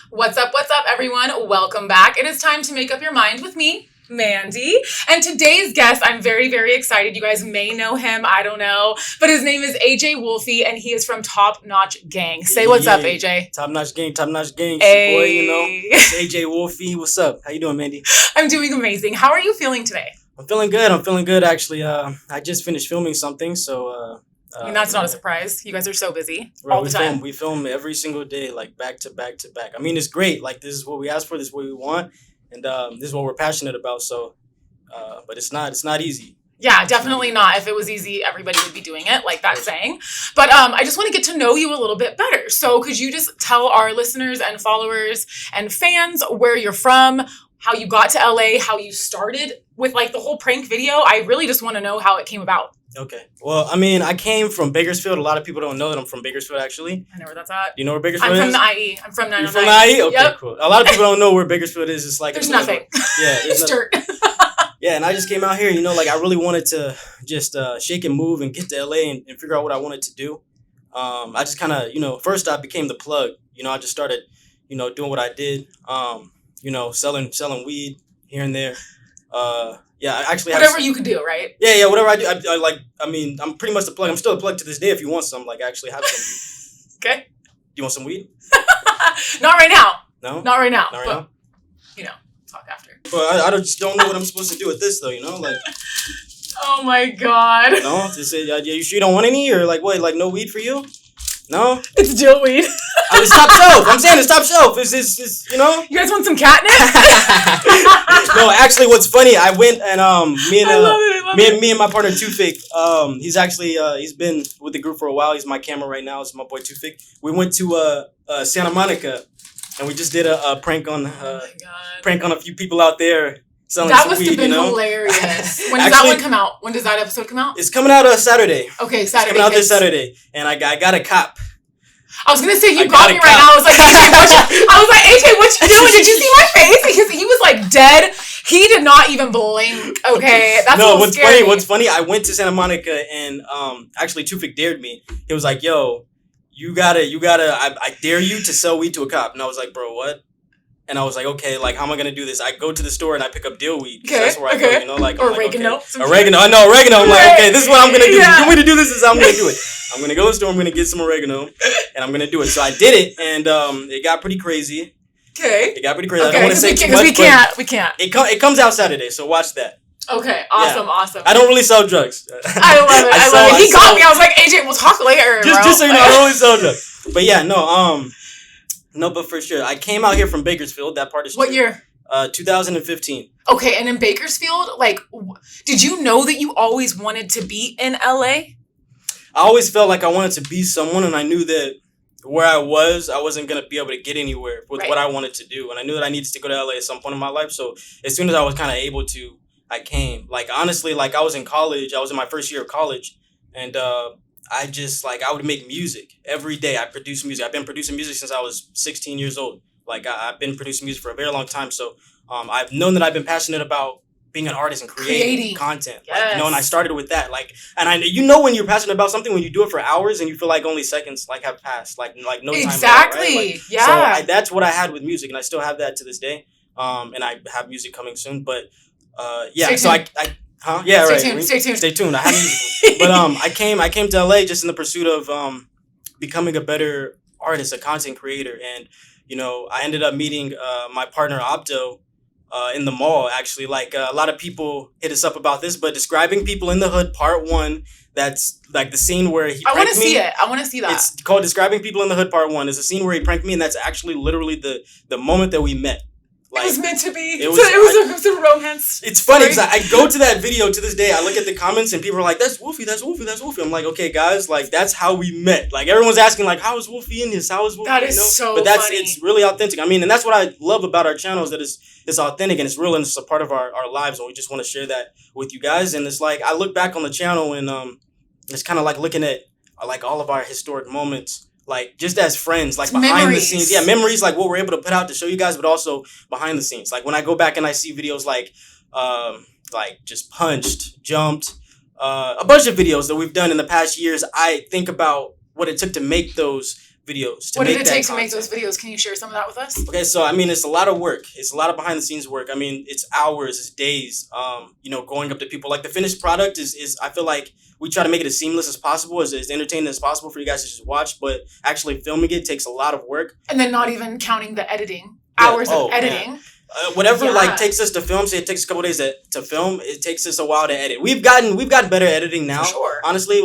What's up, everyone? Welcome back. It is time to make up your mind with me, Mandy. And today's guest, I'm very, very excited. You guys may know him. I don't know. But his name is Aj Wolfy, and he is from Top Notch Gang. Say what's up, AJ. Top Notch Gang, Top Notch Gang. Hey. Boy, you know. It's Aj Wolfy. What's up? How you doing, Mandy? I'm doing amazing. How are you feeling today? I'm feeling good, actually. I just finished filming something, so... I mean, that's not a surprise. You guys are so busy all the time. We film every single day, like back to back to back. I mean, it's great. Like, this is what we asked for. This is what we want. And this is what we're passionate about. So, but it's not easy. Yeah, definitely not. If it was easy, everybody would be doing it, like that saying. But I just want to get to know you a little bit better. So could you just tell our listeners and followers and fans where you're from, how you got to LA, how you started with like the whole prank video? I really just want to know how it came about. Okay. Well, I mean, I came from Bakersfield. A lot of people don't know that I'm from Bakersfield, actually. I know where that's at. You know where Bakersfield is? I'm from the IE. I'm from 909. You're from the IE? Okay, yep. Cool. A lot of people don't know where Bakersfield is. It's like... There's nothing. Yeah. It's dirt. Yeah, and I just came out here, you know, like I really wanted to just shake and move and get to LA and figure out what I wanted to do. I just kind of, you know, first I became the plug. You know, I just started, you know, doing what I did, you know, selling weed here and there. Yeah, I actually whatever you could do, right? Yeah, whatever I do. I mean, I'm pretty much the plug. I'm still a plug to this day if you want some. Like, I actually have some. Okay. Do you want some weed? Not right now. No? Not right now. Not right now? You know, talk after. But I just don't know what I'm supposed to do with this, though, you know? Like... Oh, my God. No? You sure you don't want any? Or, like, what? Like, no weed for you? No? It's Jill weed. It's top shelf. I'm saying it's top shelf. It's you know? You guys want some catnip? No, actually, what's funny, I went and me and my partner Tufik, he's actually he's been with the group for a while. He's my camera right now. It's my boy Tufik. We went to Santa Monica, and we just did a prank on a few people out there. That must have been hilarious. When does that one come out? When does that episode come out? It's coming out Saturday. Okay, Saturday. It's coming out this Saturday, and I got a cop. I was gonna say you got me right now. I was like, AJ, what you doing? Did you see my face? Because he was like dead. He did not even blink. Okay, that's no. What's funny? I went to Santa Monica, and actually Tufik dared me. He was like, "Yo, you gotta. I dare you to sell weed to a cop." And I was like, "Bro, what?" And I was like, okay, like, how am I going to do this? I go to the store and I pick up deal weed. Okay, that's where I go, you know? Like, or oregano. Like, okay. Oregano. I know, oregano. I'm like, okay, this is what I'm going to do. Yeah. If you want me to do this, is how I'm going to do it. I'm going to go to the store, I'm going to get some oregano, and I'm going to do it. So I did it, and it got pretty crazy. Okay. It got pretty crazy. Okay. I don't want to say too much, we can't. It comes out Saturday, so watch that. Okay, awesome. I don't really sell drugs. I love it. He got me. I was like, AJ, we'll talk later, Just so you know, I don't really sell drugs. But yeah, no, but for sure. I came out here from Bakersfield. That part is true. What year? 2015. Okay, and in Bakersfield, like, did you know that you always wanted to be in LA? I always felt like I wanted to be someone, and I knew that where I wasn't going to be able to get anywhere with what I wanted to do. And I knew that I needed to go to LA at some point in my life. So as soon as I was kind of able to, I came. Like, honestly, like, I was in college. I was in my first year of college, and I just, like, I would make music every day. I produce music. I've been producing music since I was 16 years old. Like, I've been producing music for a very long time. So I've known that I've been passionate about being an artist and creating content. Yes. Like, you know, and I started with that. Like, and you know when you're passionate about something, when you do it for hours and you feel like only seconds, like, have passed. Like no time. Exactly. Right? Like, yeah. So that's what I had with music, and I still have that to this day. And I have music coming soon. But, yeah. So Huh? Yeah, Stay tuned. I have music. But I came to LA just in the pursuit of becoming a better artist, a content creator, and you know, I ended up meeting my partner Opto in the mall. Actually, like a lot of people hit us up about this, but Describing People in the Hood Part 1. That's like the scene where he pranked me. I want to see it. I want to see that. It's called Describing People in the Hood Part 1. It's a scene where he pranked me, and that's actually literally the moment that we met. Like, it was meant to be. It was a romance. It's funny because I go to that video to this day. I look at the comments and people are like, "That's Wolfy. That's Wolfy. That's Wolfy." I'm like, okay, guys, like that's how we met. Like everyone's asking, like, "How is Wolfy in this? How is Wolfy?" That is so But funny. It's really authentic. I mean, and that's what I love about our channel is that it's authentic and it's real and it's a part of our lives, and we just want to share that with you guys. And it's like I look back on the channel and it's kind of like looking at like all of our historic moments. Like, just as friends, like, behind the scenes. Yeah, memories, like, what we're able to put out to show you guys, but also behind the scenes. Like, when I go back and I see videos like, like just punched, jumped, a bunch of videos that we've done in the past years. I think about what it took to make those videos. What did it take to make those videos? Can you share some of that with us? Okay, so I mean, it's a lot of work. It's a lot of behind the scenes work. I mean, it's hours, it's days. Going up to people. Like the finished product is I feel like we try to make it as seamless as possible, as entertaining as possible for you guys to just watch. But actually filming it takes a lot of work. And then not even counting the editing. Hours of editing. Man. Whatever takes us to film, say it takes a couple days to film, it takes us a while to edit. We've gotten better editing now, for sure. Honestly,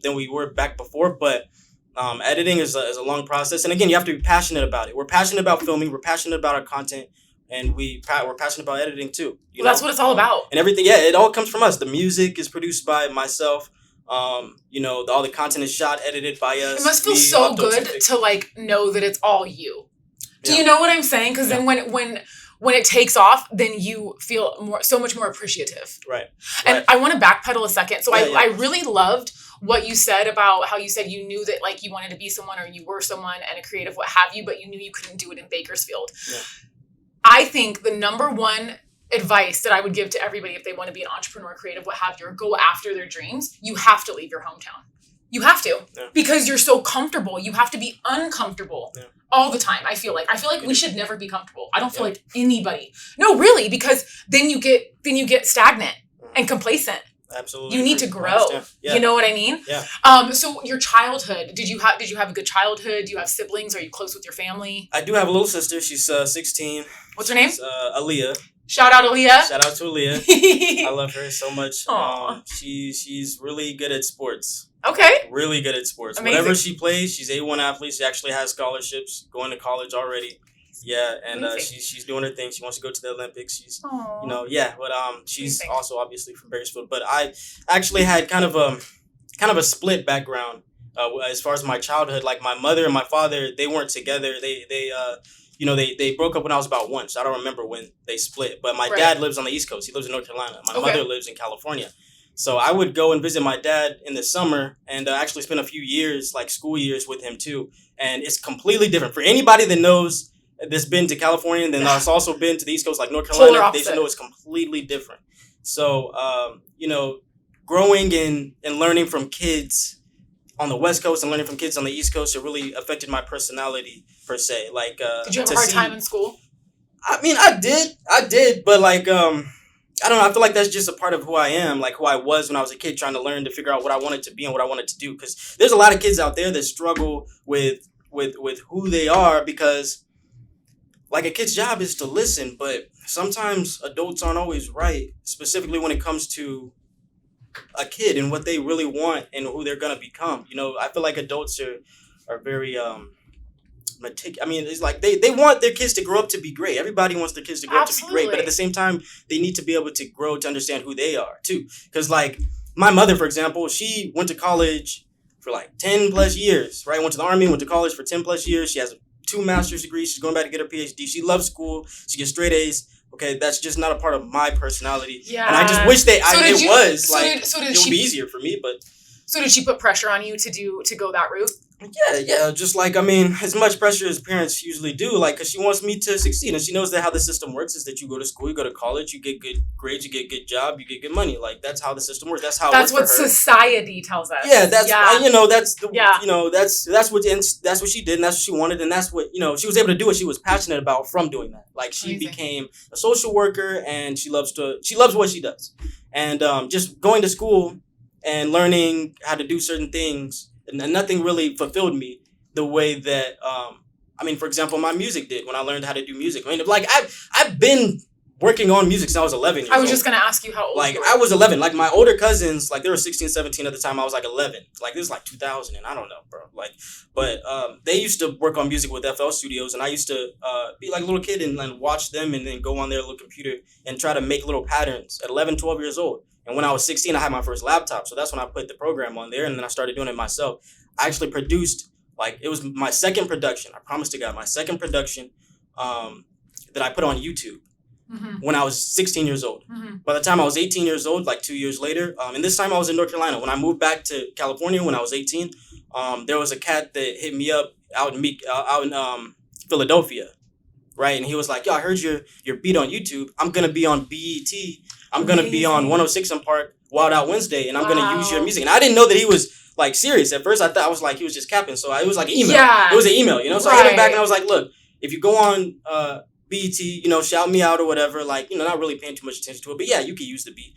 than we were back before. But editing is a long process, and again, you have to be passionate about it. We're passionate about filming. We're passionate about our content, and we're passionate about editing too. That's what it's all about. And everything, yeah, it all comes from us. The music is produced by myself. All the content is shot, edited by us. It must feel so good to know that it's all you. Do you know what I'm saying? Because then when it takes off, then you feel so much more appreciative. Right. And I want to backpedal a second. So I really loved what you said about how you said you knew that you wanted to be someone or you were someone and a creative, what have you, but you knew you couldn't do it in Bakersfield. Yeah. I think the number one advice that I would give to everybody if they want to be an entrepreneur, creative, what have you, or go after their dreams, you have to leave your hometown. You have to, because you're so comfortable. You have to be uncomfortable all the time. I feel like we should never be comfortable. I don't feel like anybody. No, really, because then you get stagnant and complacent. Absolutely. You need to grow. You know what I mean? Yeah. So your childhood, did you have a good childhood? Do you have siblings? Are you close with your family? I do have a little sister. She's 16. What's her name? Aaliyah. Shout out Aaliyah. Shout out to Aaliyah. I love her so much. She's really good at sports. Okay. Really good at sports. Amazing. Whatever she plays, she's A1 athlete. She actually has scholarships going to college already. Yeah, and she's doing her thing. She wants to go to the Olympics. She's but she's Amazing. Also obviously from Bakersfield. But I actually had kind of a split background as far as my childhood. Like my mother and my father, they weren't together. They broke up when I was about 1, so I don't remember when they split. But my dad lives on the East Coast. He lives in North Carolina. My mother lives in California. So I would go and visit my dad in the summer and actually spend a few years, like school years, with him too. And it's completely different. For anybody that knows that's been to California and then that's also been to the East Coast, like North Carolina, they should know it's completely different. So, growing and learning from kids on the West Coast and learning from kids on the East Coast, it really affected my personality per se. Did you have a hard time in school? I mean, I did, but I don't know. I feel like that's just a part of who I am, like who I was when I was a kid, trying to learn to figure out what I wanted to be and what I wanted to do. Because there's a lot of kids out there that struggle with who they are because, like, a kid's job is to listen, but sometimes adults aren't always right, specifically when it comes to a kid and what they really want and who they're gonna become. I feel like adults are very I mean, it's like they want their kids to grow up to be great. Everybody wants their kids to grow up to be great, but at the same time, they need to be able to grow to understand who they are too. Because like my mother, for example, she went to college for 10 plus years, right? Went to the Army, went to college for 10 plus years. She has 2 master's degrees. She's going back to get her PhD. She loves school. She gets straight A's. Okay, that's just not a part of my personality. Yeah. And I just wish it would be easier for me, but. So did she put pressure on you to go that route? Yeah. Just as much pressure as parents usually do, because she wants me to succeed. And she knows that how the system works is that you go to school, you go to college, you get good grades, you get good job, you get good money. That's how the system works. That's what society tells us. Yeah, that's that's what she did and that's what she wanted. And that's what, she was able to do what she was passionate about from doing that. She became a social worker and she loves what she does. And just going to school and learning how to do certain things, and nothing really fulfilled me the way that, for example, my music did when I learned how to do music. I've been working on music since I was 11 years old. I was just going to ask you how old you were. I was 11. My older cousins, they were 16, 17 at the time. I was 11. This is 2000, and I don't know, bro. But they used to work on music with FL Studios, and I used to be a little kid and watch them and then go on their little computer and try to make little patterns at 11, 12 years old. And when I was 16, I had my first laptop. So that's when I put the program on there. And then I started doing it myself. I actually produced, it was my second production. I promise to God, my second production that I put on YouTube when I was 16 years old. Mm-hmm. By the time I was 18 years old, 2 years later, and this time I was in North Carolina. When I moved back to California when I was 18, there was a cat that hit me up out in Philadelphia. Right. And he was like, yo, I heard your beat on YouTube. I'm going to be on BET. I'm going to be on 106 in Park Wild Out Wednesday, and I'm going to use your music. And I didn't know that he was like serious. At first, I thought I was like, he was just capping. So it was like an email. Yeah. It was an email, you know? So I hit him back and I was like, look, if you go on BET, you know, shout me out or whatever, like, you know, not really paying too much attention to it, but yeah, you could use the beat.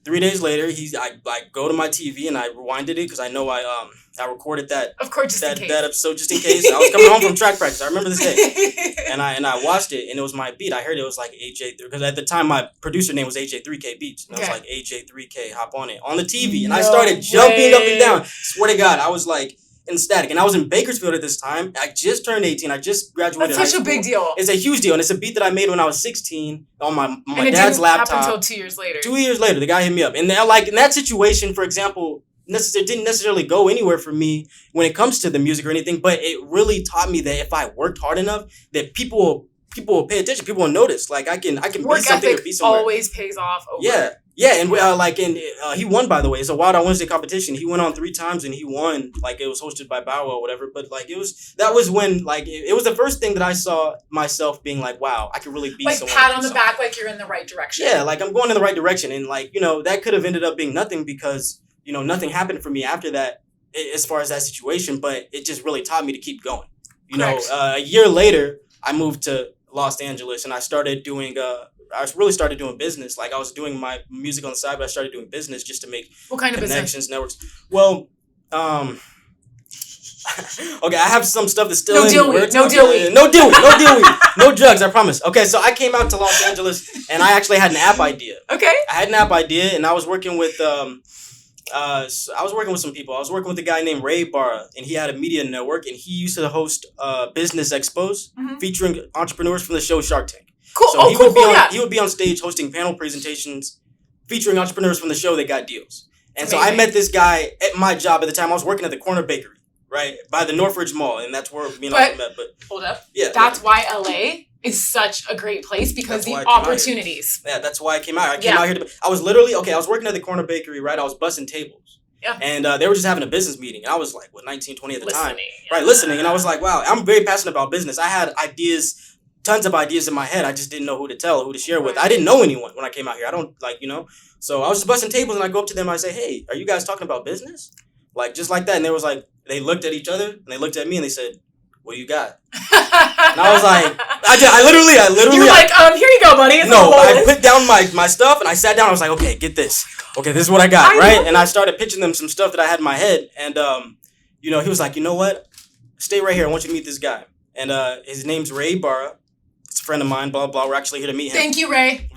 3 days later, I go to my TV and I rewinded it because I know I recorded that. Of course, just in case. That episode just in case. I was coming home from track practice. I remember this day, and I watched it and it was my beat. I heard it was like AJ because at the time my producer name was AJ3K Beats. And I was like AJ3K, hop on it on the TV, and I started jumping up and down. Swear to God, I was like ecstatic. And I was in Bakersfield at this time. I just turned 18. I just graduated. That's such a big deal. It's a huge deal, and it's a beat that I made when I was 16 on my dad's laptop. laptop. Until 2 years later. 2 years later, the guy hit me up, and like in that situation, for example, it didn't necessarily go anywhere for me when it comes to the music or anything. But it really taught me that if I worked hard enough, that people will pay attention. People will notice. Like I can work be something or be somewhere. Always pays off. Yeah, and he won, by the way. It's a Wild Out Wednesday competition. He went on 3 times and he won. Like it was hosted by Bow Wow or whatever. But like that was when like it was the first thing that I saw myself being like, wow, I could really be someone. Like pat on the back, like you're in the right direction. Yeah, like I'm going in the right direction, and like you know that could have ended up being nothing because you know nothing happened for me after that as far as that situation. But it just really taught me to keep going. You Correct. know, a year later, I moved to Los Angeles and I started doing I really started doing business. Like I was doing my music on the side, but I started doing business just to make what kind of connections, business? Networks. Well, okay, I have some stuff that's still No deal. No drugs, I promise. Okay, so I came out to Los Angeles and I actually had an app idea. Okay. I had an app idea and I was working with some people. I was working with a guy named Ray Barra, and he had a media network, and he used to host business expos featuring entrepreneurs from the show Shark Tank. Cool. So Cool. He would be on stage hosting panel presentations featuring entrepreneurs from the show that got deals. And so I met this guy at my job at the time. I was working at the Corner Bakery, right, by the Northridge Mall, and that's where me and Uncle met. But hold up. Yeah. That's why LA is such a great place because the opportunities. Yeah, that's why I came out. I came out here I was literally, I was working at the Corner Bakery, right? I was bussing tables. Yeah. And they were just having a business meeting. And I was like, 19, 20 at the time. Yeah. Right, listening. And I was like, wow, I'm very passionate about business. I had ideas, tons of ideas in my head. I just didn't know who to tell, who to share with. I didn't know anyone when I came out here. I don't, So I was just bussing tables and I go up to them and I say, hey, are you guys talking about business? Like, just like that. And they was like, they looked at each other and they looked at me and they said, what do you got? And I was like, I literally. You were like, here you go, buddy. I put down my stuff and I sat down. I was like, okay, get this. Okay, this is what I got, right? And I started pitching them some stuff that I had in my head. And, he was like, you know what? Stay right here. I want you to meet this guy. And his name's Ray Barra. It's a friend of mine, blah, blah. We're actually here to meet him. Thank you, Ray.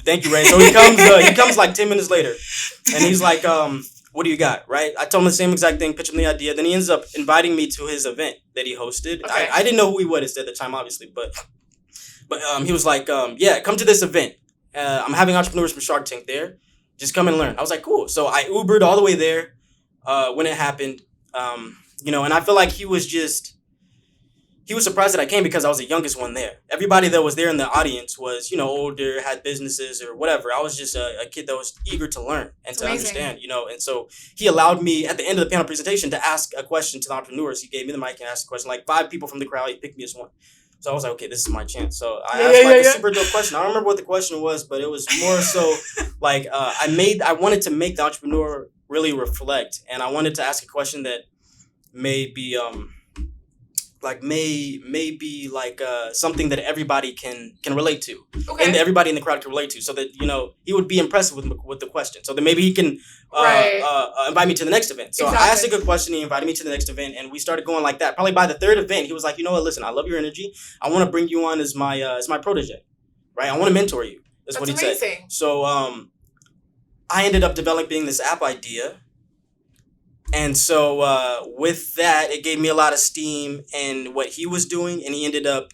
So he comes like 10 minutes later. And he's like, what do you got, right? I told him the same exact thing, pitched him the idea. Then he ends up inviting me to his event that he hosted. Okay. I didn't know who he was at the time, obviously, but he was like, come to this event. I'm having entrepreneurs from Shark Tank there. Just come and learn. I was like, cool. So I Ubered all the way there when it happened, and I feel like he was surprised that I came because I was the youngest one there. Everybody that was there in the audience was, older, had businesses or whatever. I was just a kid that was eager to learn and to understand, And so he allowed me at the end of the panel presentation to ask a question to the entrepreneurs. He gave me the mic and asked a question. Like 5 people from the crowd, he picked me as one. So I was like, okay, this is my chance. So I asked a super dope question. I don't remember what the question was, but it was more so like I wanted to make the entrepreneur really reflect. And I wanted to ask a question that may be something that everybody can relate to, and everybody in the crowd can relate to, so that he would be impressed with the question, so that maybe he can invite me to the next event. So I asked a good question, he invited me to the next event, and we started going like that. Probably by the 3rd event, he was like, you know what? Listen, I love your energy. I want to bring you on as my protege, right? I want to mentor you. That's what he said. So I ended up developing this app idea. And so with that, it gave me a lot of steam in what he was doing. And he ended up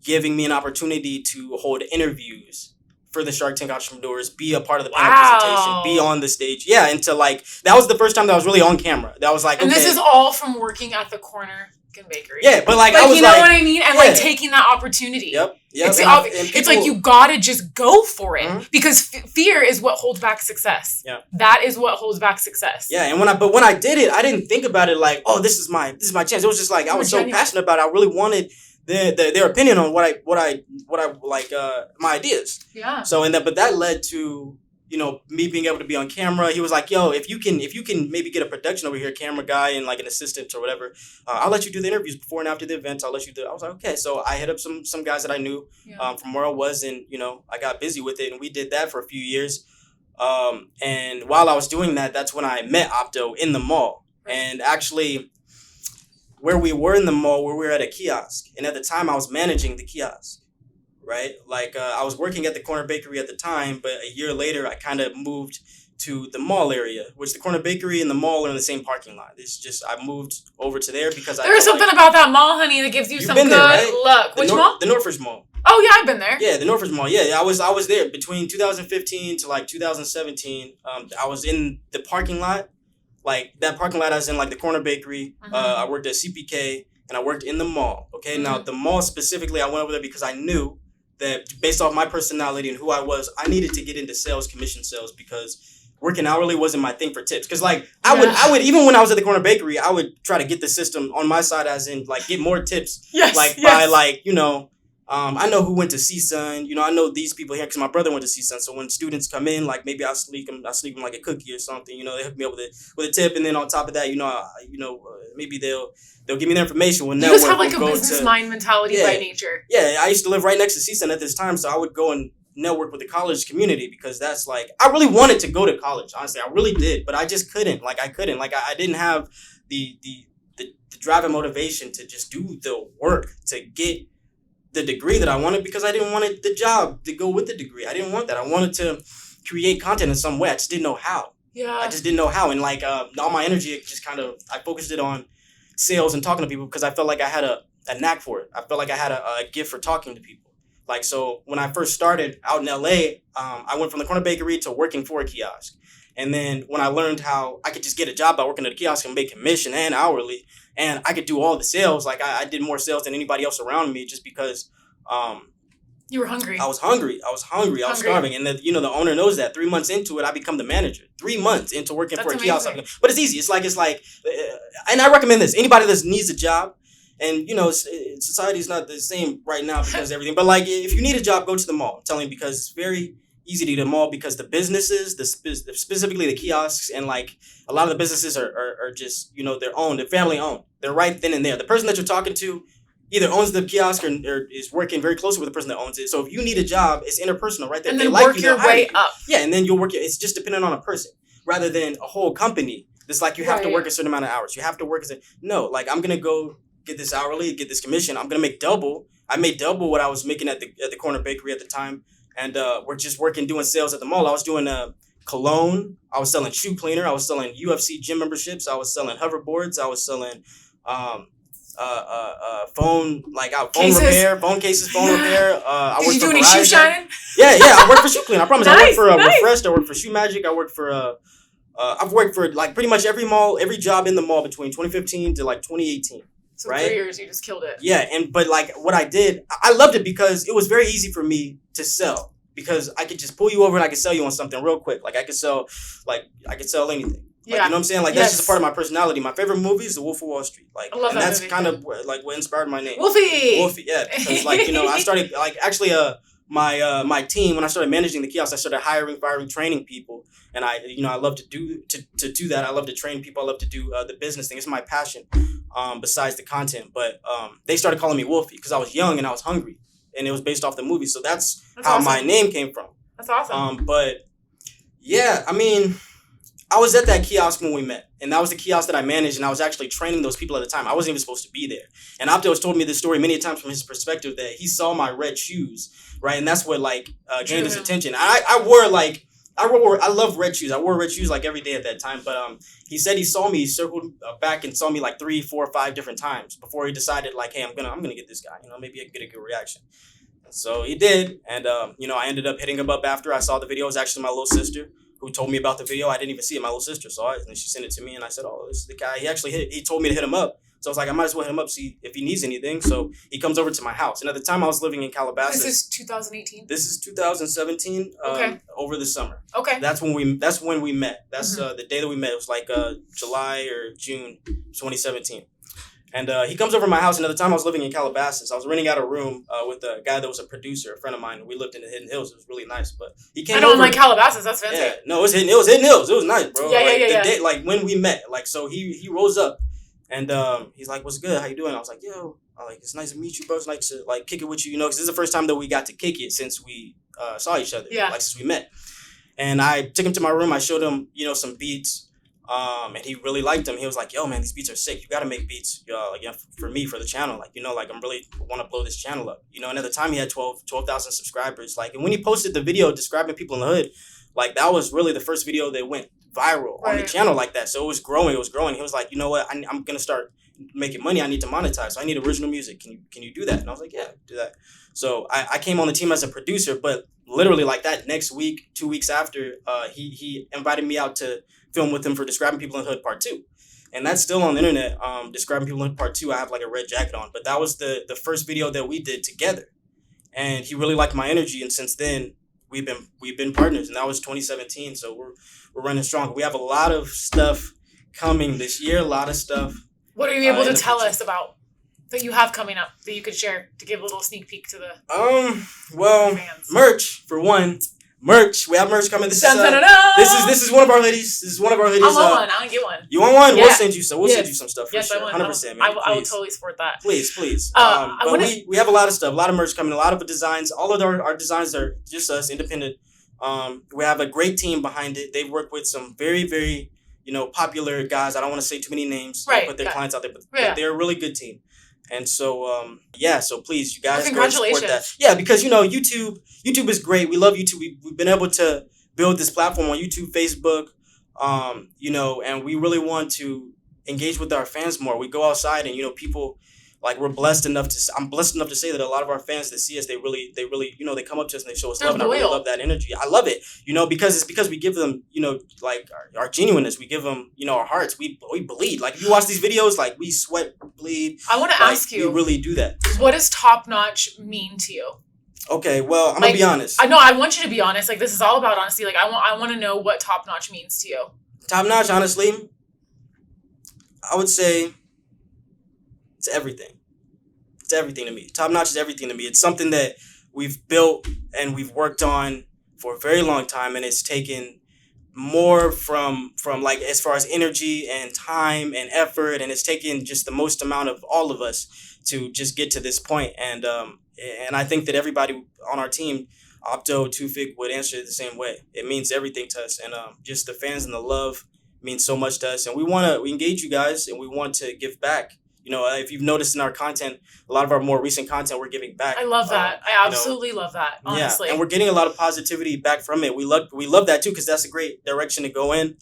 giving me an opportunity to hold interviews for the Shark Tank entrepreneurs, be a part of the panel presentation, be on the stage. Yeah, and to that was the first time that I was really on camera. That was like, and this is all from working at the Corner Bakery. Yeah, but I was you know what I mean? And taking that opportunity. Yep. It's like you gotta just go for it because fear is what holds back success. Yeah, that is what holds back succce. Yeah, and when I did it, I didn't think about it like, oh, this is my chance. It was just like I was so passionate about it. I really wanted their opinion on what I like my ideas. Yeah. So but that led to me being able to be on camera. He was like, yo, if you can maybe get a production over here, camera guy and like an assistant or whatever, I'll let you do the interviews before and after the event. I'll let you do it. I was like, okay. So I hit up some guys that I knew from where I was, and I got busy with it, and we did that for a few years. And while I was doing that, that's when I met Opto in the mall. And actually, where we were in the mall, where we were at a kiosk, and at the time I was managing the kiosk. Right? Like, I was working at the corner bakery at the time, but a year later, I kind of moved to the mall area, which the corner bakery and the mall are in the same parking lot. It's just, I moved over to there because there's something about that mall, honey, that gives you some good luck. Which mall? The Northridge Mall. Oh, yeah, I've been there. Yeah, the Northridge Mall. Yeah, I was there between 2015 to like 2017. I was in the parking lot, like that parking lot I was in, like the corner bakery. I worked at CPK, and I worked in the mall. Okay, now the mall specifically, I went over there because I knew that based off my personality and who I was, I needed to get into sales, commission sales, because working hourly wasn't my thing for tips. Because like I would even when I was at the corner bakery, I would try to get the system on my side, as in like get more tips. By like I know who went to CSUN. I know these people here because my brother went to CSUN. So when students come in, like maybe I sneak them like a cookie or something. They hook me up with a tip, and then on top of that, maybe they'll give me their information. When you just have like a business mind mentality by nature. Yeah, I used to live right next to CSUN at this time, so I would go and network with the college community because that's like I really wanted to go to college. Honestly, I really did, but I just couldn't. Like I couldn't. Like I didn't have the drive and motivation to just do the work to get the degree that I wanted, because I didn't want the job to go with the degree. I didn't want that. I wanted to create content in some way. I just didn't know how. Yeah. I just didn't know how. And like all my energy, just I focused it on sales and talking to people because I felt like I had a knack for it. I felt like I had a gift for talking to people. Like, so when I first started out in LA, I went from the corner bakery to working for a kiosk. And then when I learned how I could just get a job by working at a kiosk and make commission and hourly, and I could do all the sales, like I did more sales than anybody else around me just because you were hungry. I was hungry. I was starving. And the owner knows that. 3 months into it, I become the manager. 3 months into working for a kiosk. But it's easy. It's like, and I recommend this. Anybody that needs a job, and society's not the same right now because of everything. But like, if you need a job, go to the mall. I'm telling you, because it's very easy to do the mall, because the businesses, specifically the kiosks, and like a lot of the businesses are just, they're family owned. They're right then and there. The person that you're talking to either owns the kiosk or is working very closely with the person that owns it. So if you need a job, it's interpersonal right there. And then work your way up. Yeah, and then you'll work. It's just dependent on a person rather than a whole company. It's like you have to work a certain amount of hours. You have to work no, like I'm going to go get this hourly, get this commission. I'm going to make double. I made double what I was making at the corner bakery at the time. And we're just doing sales at the mall. I was doing cologne. I was selling shoe cleaner. I was selling UFC gym memberships. I was selling hoverboards. I was selling phone repair, phone cases, phone repair. Did you do any shoe shining? Yeah. I worked for Shoe Cleaner. I promise. Nice, I worked for Refreshed. I worked for Shoe Magic. I worked for I've worked for like pretty much every mall, every job in the mall between 2015 to like 2018. So 3 years, you just killed it. Yeah, but like what I did, I loved it because it was very easy for me to sell, because I could just pull you over and I could sell you on something real quick. Like I could sell anything. Like, you know what I'm saying? Like that's just a part of my personality. My favorite movie is The Wolf of Wall Street. Like, I love that that's movie. kind of like what inspired my name. Wolfy, yeah. Because like I started like actually my team, when I started managing the kiosk, I started hiring, firing, training people, and I love to do that. I love to train people. I love to do the business thing. It's my passion. Besides the content, but they started calling me Wolfy because I was young and I was hungry, and it was based off the movie. So that's how awesome. My name came from. That's awesome. But yeah, I mean, I was at that kiosk when we met, and that was the kiosk that I managed, and I was actually training those people at the time. I wasn't even supposed to be there. And Opto has told me this story many times from his perspective, that he saw my red shoes, right? And that's what like gained his attention. I love red shoes. I wore red shoes like every day at that time. But he said he saw me, he circled back and saw me like 3, 4, 5 different times before he decided like, hey, I'm gonna get this guy. Maybe I can get a good reaction. And so he did, and I ended up hitting him up after I saw the video. It was actually my little sister who told me about the video. I didn't even see it. My little sister saw it, and she sent it to me, and I said, oh, this is the guy. He told me to hit him up. So I was like, I might as well hit him up, see if he needs anything. So he comes over to my house. And at the time I was living in Calabasas. This is 2018? This is 2017, over the summer. Okay. That's when we met. That's the day that we met. It was like July or June 2017. And he comes over to my house, and at the time I was living in Calabasas. I was renting out a room with a guy that was a producer, a friend of mine. We lived in the Hidden Hills. It was really nice. But he came over. I don't like Calabasas. That's fancy. Yeah, no, it was Hidden Hills. It was nice, bro. Yeah, like, yeah. Day, like when we met, like so he rose up, and he's like, "What's good? How you doing?" I was like, "Yo, it's nice to meet you, bro. It's nice to like kick it with you, because this is the first time that we got to kick it since we saw each other. Yeah. Like since we met." And I took him to my room. I showed him, some beats. And he really liked them. He was like, "Yo, man, these beats are sick. You got to make beats, for me, for the channel. Like, I'm really want to blow this channel up. And at the time he had 12,000 subscribers. Like, and when he posted the video describing people in the hood, like that was really the first video that went viral on the channel like that. So it was growing. He was like, "You know what? I'm going to start making money. I need to monetize. So I need original music. Can you do that?" And I was like, "Yeah, do that." So I came on the team as a producer, but literally like that next week, 2 weeks after, he invited me out to film with him for Describing People in the Hood Part 2. And that's still on the internet, Describing People in the Hood Part 2. I have like a red jacket on, but that was the first video that we did together. And he really liked my energy, and since then we've been partners, and that was 2017. So we're running strong. We have a lot of stuff coming this year, a lot of stuff. What are you able to tell us about that you have coming up that you could share to give a little sneak peek to the fans? Merch for one. Merch. We have merch coming. This is one of our hoodies. This is one of our hoodies. I want one. I want to get one. You want one? Yeah. We'll send you some. We'll send you some stuff for sure. I want. 100%, man. I will totally support that. Please. But we have a lot of stuff, a lot of merch coming, a lot of the designs. All of our designs are just us, independent. We have a great team behind it. They work with some very, very, popular guys. I don't want to say too many names. Right. Put their clients out there, but they're a really good team. And so, so please, you guys go support that. Yeah, because, YouTube is great. We love YouTube. We've been able to build this platform on YouTube, Facebook, and we really want to engage with our fans more. We go outside and, people, like I'm blessed enough to say that a lot of our fans that see us, they really, they come up to us and they show us love. And I really love that energy. I love it, because we give them, like our genuineness. We give them, our hearts. We bleed. Like if you watch these videos, like we sweat, bleed. I want to ask you. We really do that. What does top notch mean to you? Okay, well, I'm gonna be honest. I know. I want you to be honest. Like this is all about honesty. Like I want to know what top notch means to you. Top notch, honestly, I would say it's everything. It's everything to me. Top notch is everything to me. It's something that we've built and we've worked on for a very long time, and it's taken more from like as far as energy and time and effort, and it's taken just the most amount of all of us to just get to this point. And I think that everybody on our team, Opto, Tufik, would answer it the same way. It means everything to us, and just the fans and the love means so much to us, and we engage you guys, and we want to give back. If you've noticed in our content, a lot of our more recent content, we're giving back. I love that. I absolutely love that, honestly. Yeah, and we're getting a lot of positivity back from it. We love that too, because that's a great direction to go in.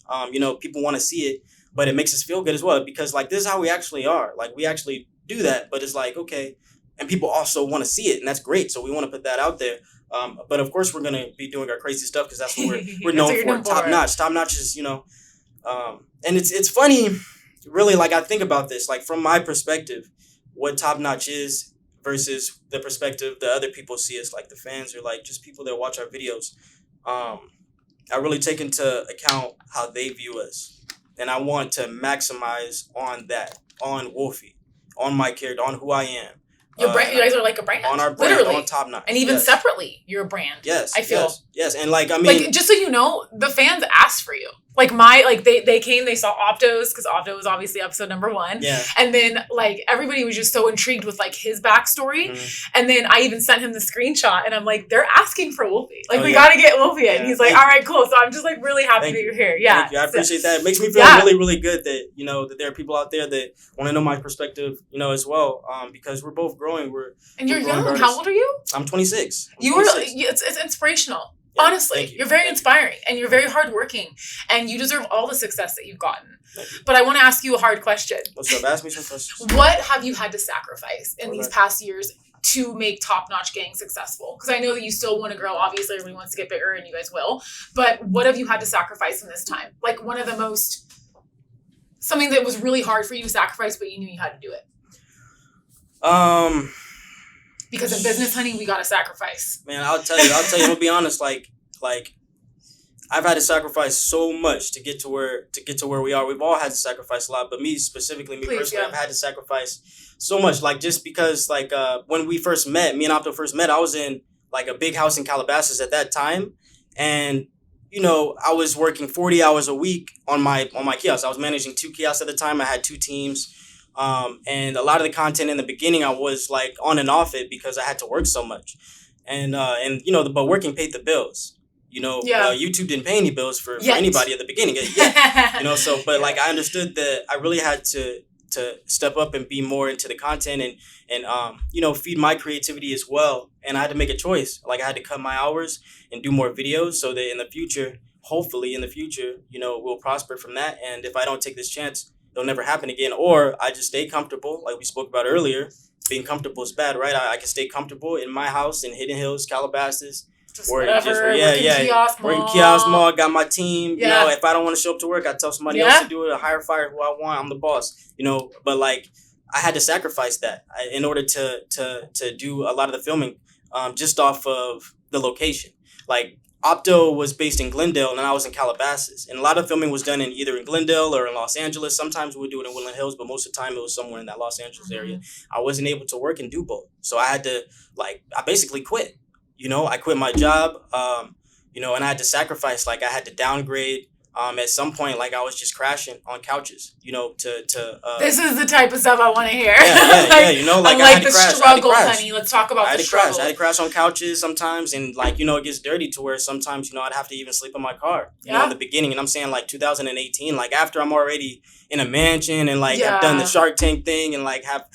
People want to see it, but it makes us feel good as well, because like this is how we actually are. Like we actually do that, but it's like, okay, and people also want to see it, and that's great. So we want to put that out there. But of course we're going to be doing our crazy stuff, because that's what we're known for. Top notch. Top notch is, and it's funny. Really, like I think about this, like from my perspective, what top notch is versus the perspective that other people see us, like the fans or like just people that watch our videos. I really take into account how they view us, and I want to maximize on that, on Wolfy, on my character, on who I am. Your brand, you guys are like a brand. On our brand, literally. on top notch. And even separately, you're a brand. Yes. I feel. Yes. And like, I mean. Like, just so you know, the fans asked for you. Like they came, they saw Opto's, because Opto was obviously episode number 1. Yeah. And then like everybody was just so intrigued with like his backstory. Mm-hmm. And then I even sent him the screenshot, and I'm like, they're asking for Wolfy. Like we got to get Wolfy in. Yeah. He's like, all right, cool. So I'm just like really happy that you're here. Yeah. Thank you. I appreciate that. It makes me feel really, really good that, that there are people out there that want to know my perspective, as well. Because we're both growing. And you're young. How old are you? I'm 26. It's inspirational. Yeah, honestly, you're very inspiring, and you're very hardworking, and you deserve all the success that you've gotten. But I want to ask you a hard question. What's up? Ask me some questions. What have you had to sacrifice in these past years to make Top Notch Gang successful? Because I know that you still want to grow. Obviously, everybody wants to get bigger, and you guys will. But what have you had to sacrifice in this time? Like something that was really hard for you to sacrifice, but you knew you had to do it. Because in business, honey, we gotta sacrifice. Man, I'll tell you, I'm gonna be honest, like I've had to sacrifice so much to get to where we are. We've all had to sacrifice a lot, but me specifically, personally, I've had to sacrifice so much. Like just because like when we first met, me and Opto first met, I was in like a big house in Calabasas at that time, and I was working 40 hours a week on my kiosk. I was managing 2 kiosks at the time. I had 2 teams. And a lot of the content in the beginning, I was like on and off it because I had to work so much, and but working paid the bills. YouTube didn't pay any bills for anybody at the beginning. So but like I understood that I really had to step up and be more into the content and feed my creativity as well. And I had to make a choice. Like I had to cut my hours and do more videos so that in the future, hopefully in the future, we'll prosper from that. And if I don't take this chance, it'll never happen again. Or I just stay comfortable, like we spoke about earlier. Being comfortable is bad, right? I can stay comfortable in my house in Hidden Hills, Calabasas. Working kiosk mall, got my team. If I don't want to show up to work, I tell somebody else to do it. I hire fire who I want. I'm the boss. But like I had to sacrifice that in order to do a lot of the filming, just off of the location. Like Opto was based in Glendale and I was in Calabasas, and a lot of filming was done in either in Glendale or in Los Angeles. Sometimes we would do it in Woodland Hills, but most of the time it was somewhere in that Los Angeles area. I wasn't able to work and do both, so I had to I basically quit. I quit my job, and I had to sacrifice. Like I had to downgrade. At some point, like I was just crashing on couches, This is the type of stuff I want to hear. I had to crash. Struggle, honey. Let's talk about the struggle. I had to crash on couches sometimes, and it gets dirty to where sometimes, I'd have to even sleep in my car, in the beginning. And I'm saying like 2018, like after I'm already in a mansion and like I've done the Shark Tank thing and like have,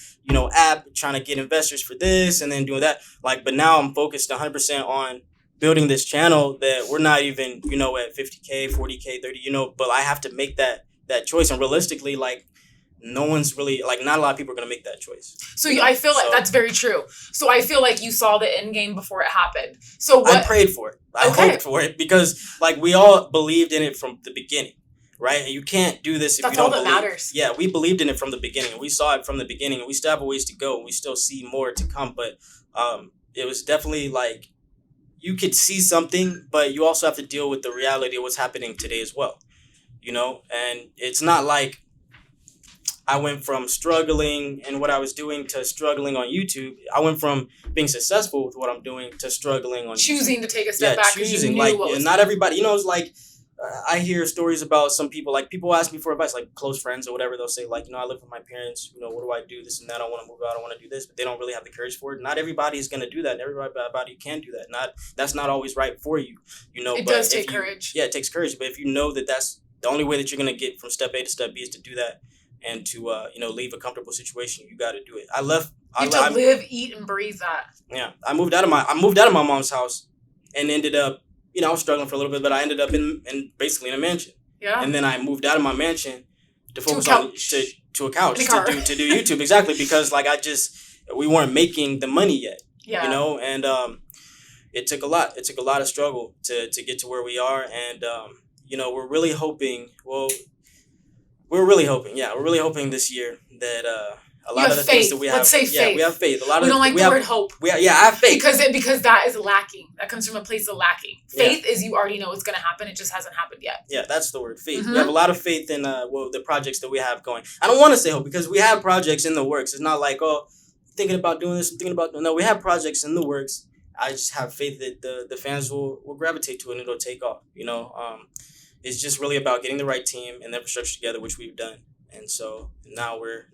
app trying to get investors for this and then doing that. Like, but now I'm focused 100% on building this channel that we're not even, at 50K, 40K, 30, but I have to make that choice. And realistically, like no one's really, like not a lot of people are going to make that choice. So I feel like that's very true. So I feel like you saw the end game before it happened. So what? I prayed for it. I hoped for it because like we all believed in it from the beginning. Right? And you can't do this if you don't believe. That's all that matters. Yeah, we believed in it from the beginning. We saw it from the beginning, and we still have a ways to go. And we still see more to come. But it was definitely like you could see something, but you also have to deal with the reality of what's happening today as well. And it's not like I went from struggling in what I was doing to struggling on YouTube. I went from being successful with what I'm doing to struggling on choosing YouTube. To take a step back. Choosing like not everybody. It's like. I hear stories about some people, like people ask me for advice, like close friends or whatever. They'll say like, I live with my parents, what do I do? This and that. I want to move out. I want to do this, but they don't really have the courage for it. Not everybody is going to do that. And everybody can do that. That's not always right for you, It does take courage. Yeah, it takes courage. But if you know that that's the only way that you're going to get from step A to step B is to do that and to, leave a comfortable situation, you got to do it. I live, eat, and breathe that. Yeah. I moved out of my mom's house and ended up, I was struggling for a little bit, but I ended up in basically in a mansion. Yeah. And then I moved out of my mansion to focus on a couch to do YouTube. Exactly. Because like we weren't making the money yet. Yeah. And it took a lot. It took a lot of struggle to get to where we are. And we're really hoping we're really hoping this year that a lot of the things that we have. Let's say faith. Yeah, we have faith. We don't like the word hope. I have faith. Because that is lacking. That comes from a place of lacking. Faith is you already know it's going to happen. It just hasn't happened yet. Yeah, that's the word, faith. Mm-hmm. We have a lot of faith in the projects that we have going. I don't want to say hope because we have projects in the works. It's not like, thinking about doing this, no, we have projects in the works. I just have faith that the fans will gravitate to it and it'll take off. It's just really about getting the right team and the infrastructure together, which we've done. And so now we're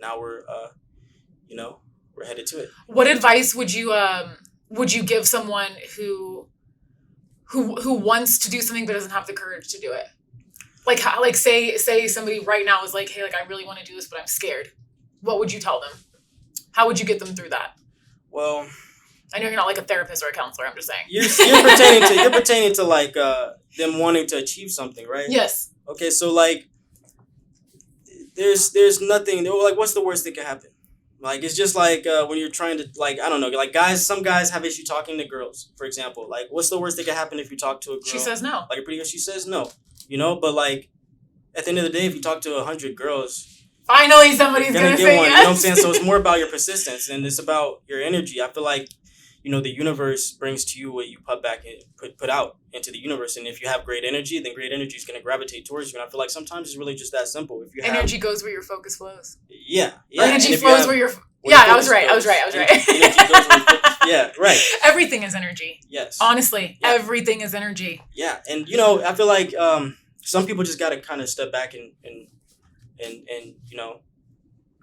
headed to it. What advice would you give someone who wants to do something but doesn't have the courage to do it? Like say somebody right now is like, hey, like I really want to do this, but I'm scared. What would you tell them? How would you get them through that? Well, I know you're not like a therapist or a counselor. I'm just saying. You're pertaining to like them wanting to achieve something, right? Yes. Okay, so like there's nothing. Like, what's the worst that can happen? Like, it's just like when you're trying to, like, I don't know, like some guys have issue talking to girls, for example. Like, what's the worst that can happen if you talk to a girl? She says no. Like, a pretty girl, she says no. But like at the end of the day, if you talk to 100 girls, finally somebody's gonna say one. yes. You know what I'm saying? So it's more about your persistence and it's about your energy. I feel like the universe brings to you what you put out into the universe. And if you have great energy, then great energy is going to gravitate towards you. And I feel like sometimes it's really just that simple. If you have energy goes where your focus flows. Yeah. Or energy flows where your I was right. Energy goes where your focus, yeah, right. Everything is energy. Yes. Honestly, everything is energy. Yeah, and I feel like some people just got to kind of step back and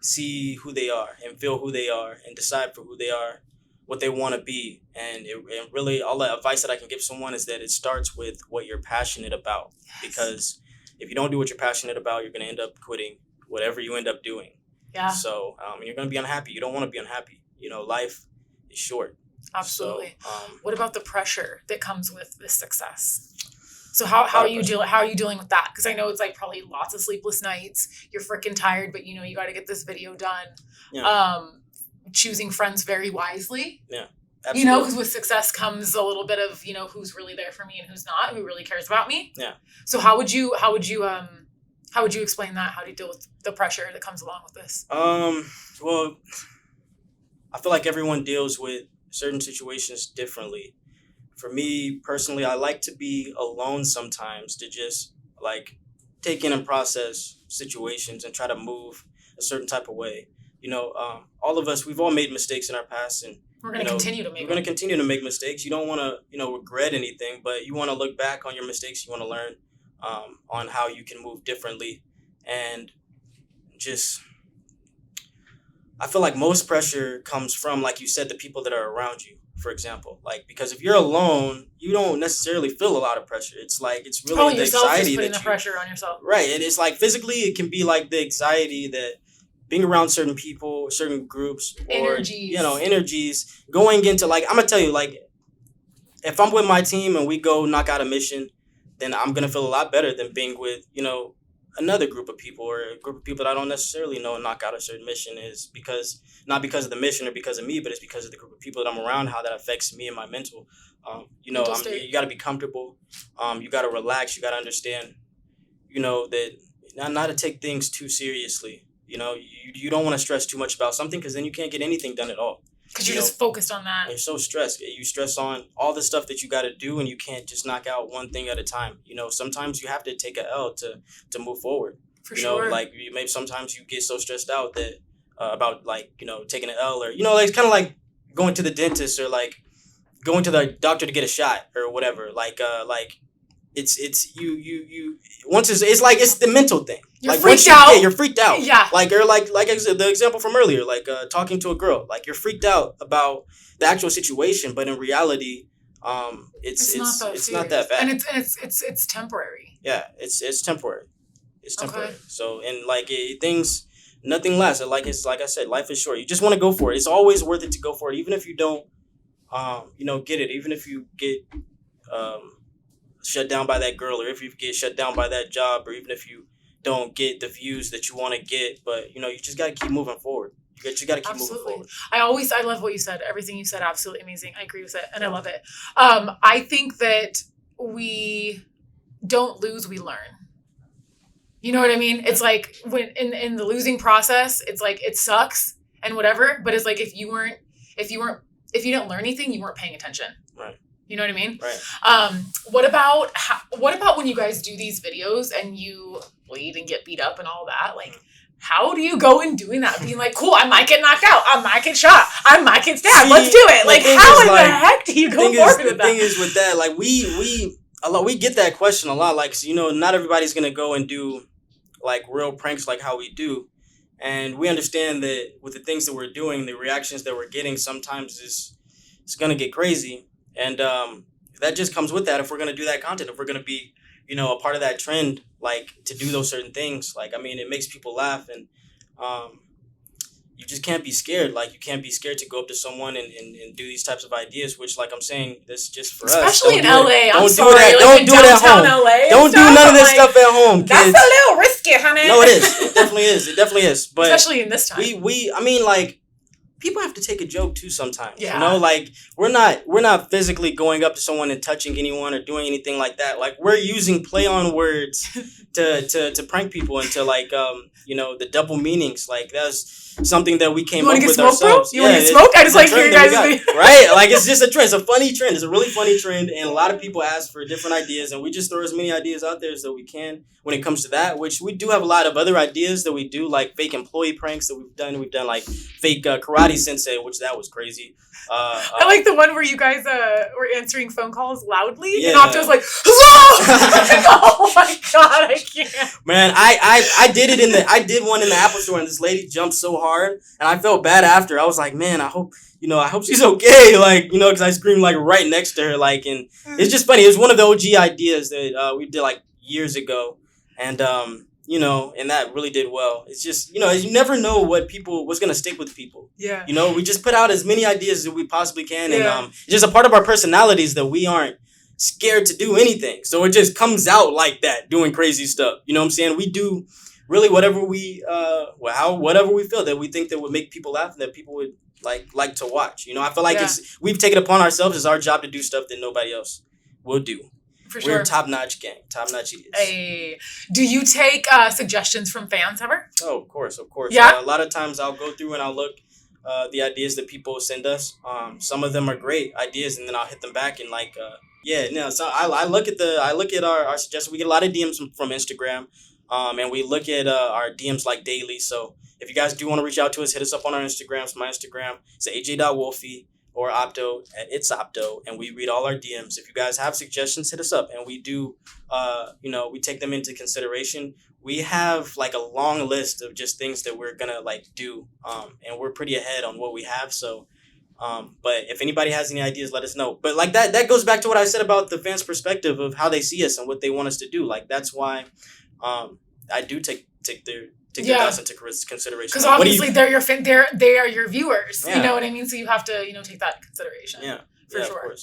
see who they are and feel who they are and decide for who they are, what they want to be. And really, all the advice that I can give someone is that it starts with what you're passionate about. Yes. Because if you don't do what you're passionate about, you're going to end up quitting whatever you end up doing. Yeah. So you're going to be unhappy. You don't want to be unhappy. Life is short. Absolutely. So, what about the pressure that comes with this success? So how are you dealing with that? Because I know it's like probably lots of sleepless nights. You're freaking tired, but you got to get this video done. Yeah. Choosing friends very wisely. Yeah. Absolutely. Because with success comes a little bit of who's really there for me and who's not, who really cares about me. Yeah. So how would you explain that? How do you deal with the pressure that comes along with this? Well, I feel like everyone deals with certain situations differently. For me personally, I like to be alone sometimes to just like take in and process situations and try to move a certain type of way. All of us, we've all made mistakes in our past, and we're going to continue to make We're going to continue to make mistakes. You don't want to, regret anything, but you want to look back on your mistakes. You want to learn on how you can move differently. And just, I feel like most pressure comes from, like you said, the people that are around you, for example. Like, because if you're alone, you don't necessarily feel a lot of pressure. It's like, it's really the anxiety putting the pressure on yourself. Right. And it's like physically, it can be like the anxiety that being around certain people, certain groups, or, energies going into, like, I'm going to tell you, like, if I'm with my team and we go knock out a mission, then I'm going to feel a lot better than being with, another group of people or a group of people that I don't necessarily know and knock out a certain mission. Is because, not because of the mission or because of me, but it's because of the group of people that I'm around, how that affects me and my mental. You got to be comfortable. You got to relax. You got to understand, that not to take things too seriously. You don't want to stress too much about something, because then you can't get anything done at all. Because you're just focused on that. You're so stressed. You stress on all the stuff that you got to do, and you can't just knock out one thing at a time. Sometimes you have to take a L to move forward. For sure. Like maybe sometimes you get so stressed out that about taking an L, or it's kind of like going to the dentist or like going to the doctor to get a shot or whatever. It's you once it's the mental thing. You're like freaked out. You're freaked out. Yeah. Like the example from earlier, like talking to a girl. Like you're freaked out about the actual situation, but in reality, it's not that bad. And it's temporary. Yeah, it's temporary. It's temporary. Okay. So things, nothing lasts. Like I said, life is short. You just want to go for it. It's always worth it to go for it, even if you don't get it. Even if you get shut down by that girl, or if you get shut down by that job, or even if you don't get the views that you want to get, but you just got to keep moving forward. You got to keep moving forward. I love what you said. Everything you said, absolutely amazing. I agree with it, and I love it. I think that we don't lose, we learn. You know what I mean? It's like when in the losing process, it's like it sucks and whatever, but it's like if you didn't learn anything, you weren't paying attention. Right. You know what I mean? Right. What about when you guys do these videos and you bleed and get beat up and all that? Like, how do you go in doing that? Being like, cool, I might get knocked out. I might get shot. I might get stabbed. Let's do it. Like, how in the heck do you go forward with that? The thing is with that, like, we get that question a lot. Like, not everybody's going to go and do, like, real pranks like how we do. And we understand that with the things that we're doing, the reactions that we're getting, sometimes it's going to get crazy. And that just comes with that if we're going to do that content, if we're going to be, a part of that trend, like, to do those certain things. Like, I mean, it makes people laugh, and you just can't be scared. Like, you can't be scared to go up to someone and do these types of ideas, which, like I'm saying, that's just for especially us. Especially in LA. Don't do it. Don't do it at home. LA don't do none of this stuff at home, kids. That's a little risky, honey. No, it is. It definitely is. But especially in this time. I mean, like, people have to take a joke too sometimes. Yeah. You know, like we're not physically going up to someone and touching anyone or doing anything like that. Like we're using play on words to prank people and to like the double meanings. Like that's something that we came up with ourselves. Bro? You want to get smoked? I just like hear you guys right? Like it's just a trend. It's a funny trend. It's a really funny trend, and a lot of people ask for different ideas, and we just throw as many ideas out there as that we can when it comes to that. Which we do have a lot of other ideas that we do, like fake employee pranks that we've done. We've done like fake karate sensei, which that was crazy. I like the one where you guys were answering phone calls loudly, yeah. and Opto was like, "Hello!" Oh my god, I can't. Man, I did it I did one in the Apple store, and this lady jumped so hard, and I felt bad after. I was like, man, I hope she's okay, like, because I screamed like right next to her, like, and it's just funny. It was one of the OG ideas that we did like years ago, and and that really did well. It's just, you never know what's gonna stick with people. Yeah. We just put out as many ideas as we possibly can, and it's just a part of our personalities that we aren't scared to do anything. So it just comes out like that, doing crazy stuff. You know what I'm saying? We do really whatever we whatever we feel that we think that would make people laugh and that people would like to watch. I feel like we've taken it upon ourselves as our job to do stuff that nobody else will do. For sure. We're top-notch gang. Top-notch idiots. Hey. Do you take suggestions from fans ever? Oh, of course. Yeah? A lot of times I'll go through and I'll look the ideas that people send us. Some of them are great ideas, and then I'll hit them back and so I look at our suggestions. We get a lot of DMs from Instagram, and we look at our DMs like daily. So if you guys do want to reach out to us, hit us up on our Instagrams. My Instagram is aj.wolfy. Or Opto at It's Opto, and we read all our DMs. If you guys have suggestions, hit us up, and we do, we take them into consideration. We have like a long list of just things that we're gonna do, and we're pretty ahead on what we have. So, but if anybody has any ideas, let us know. But like that goes back to what I said about the fans' perspective of how they see us and what they want us to do. Like that's why, I do take their thoughts into consideration. Because obviously they're your they are your viewers. Yeah. You know what I mean? So you have to, take that into consideration. Yeah. For sure. Of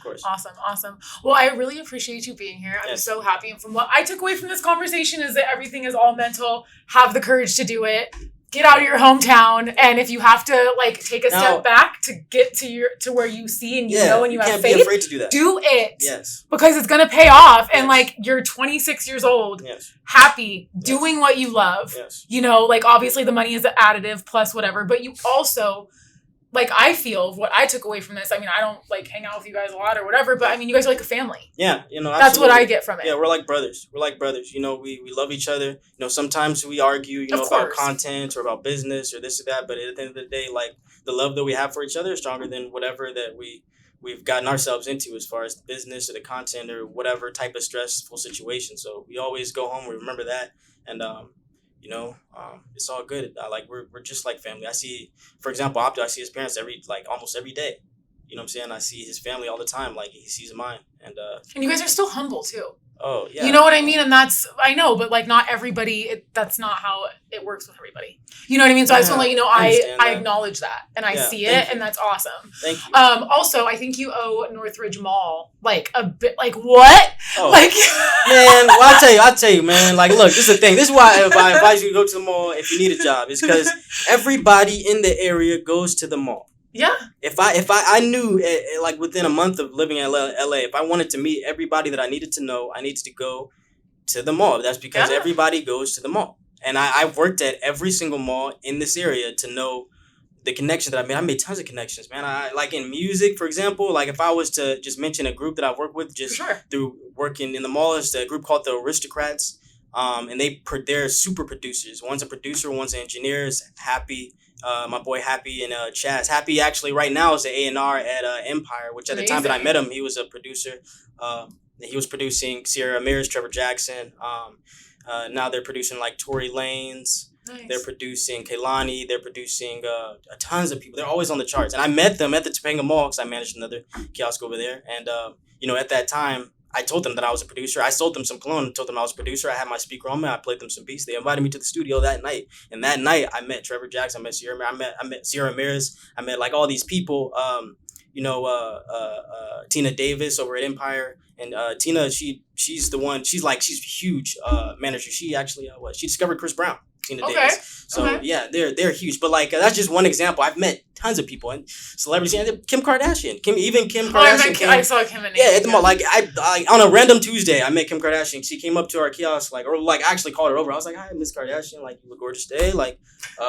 course. Awesome. Well, I really appreciate you being here. I'm so happy. And from what I took away from this conversation is that everything is all mental. Have the courage to do it. Get out of your hometown, and if you have to take a step back to get to where you see and you know and you have faith, be afraid to do that. Do it. Yes. Because it's gonna pay off, and you're 26 years old, happy, doing what you love. Yes. Obviously the money is additive plus whatever, but you also I feel what I took away from this. I mean, I don't hang out with you guys a lot or whatever, but I mean, you guys are like a family. Yeah, that's what I get from it. Yeah, we're like brothers. We love each other. Sometimes we argue, about content or about business or this or that, but at the end of the day, the love that we have for each other is stronger than whatever that we've gotten ourselves into as far as the business or the content or whatever type of stressful situation. So we always go home. We remember that, and it's all good. We're just like family. I see, for example, Opto, I see his parents almost every day. You know what I'm saying? I see his family all the time. He sees mine. And you guys are still humble too. Oh, yeah. You know what I mean? And I know, but not everybody, that's not how it works with everybody. You know what I mean? So I just want to let you know, I acknowage that and I see it, and that's awesome. Thank you. Also, I think you owe Northridge Mall a bit, what? Oh. Man, well, I'll tell you, man. Look, this is the thing. This is why I advise you to go to the mall if you need a job. It's because everybody in the area goes to the mall. Yeah. If I knew within a month of living in LA, if I wanted to meet everybody that I needed to know, I needed to go to the mall. That's because everybody goes to the mall. And I've worked at every single mall in this area to know the connections that I made. I made tons of connections, man. I in music, for example, if I was to just mention a group that I've worked with through working in the mall, it's a group called the Aristocrats. And they're super producers. One's a producer, one's an engineer. It's Happy. My boy Happy and Chaz. Happy actually right now is an A&R at Empire, which at the time that I met him, he was a producer. He was producing Sierra Ramirez, Trevor Jackson. Now they're producing Tory Lanez. Nice. They're producing Kehlani. They're producing tons of people. They're always on the charts. And I met them at the Topanga Mall because I managed another kiosk over there. And, at that time, I told them that I was a producer. I sold them some cologne and told them I was a producer. I had my speaker on me. I played them some beats. They invited me to the studio that night. And that night, I met Trevor Jackson. I met Sierra Ramirez. I met Sierra Ramirez. I met all these people, Tina Davis over at Empire. And Tina, she's the one. She's huge manager. She actually she discovered Chris Brown. Tina Davis. So yeah, they're huge. But like that's just one example. I've met tons of people and celebrities. And Kim Kardashian. Kim Kardashian. I saw Kim and at the mall. Like I on a random Tuesday, I met Kim Kardashian. She came up to our kiosk, I actually called her over. I was like, "Hi, Miss Kardashian. Like, you look gorgeous today. Like,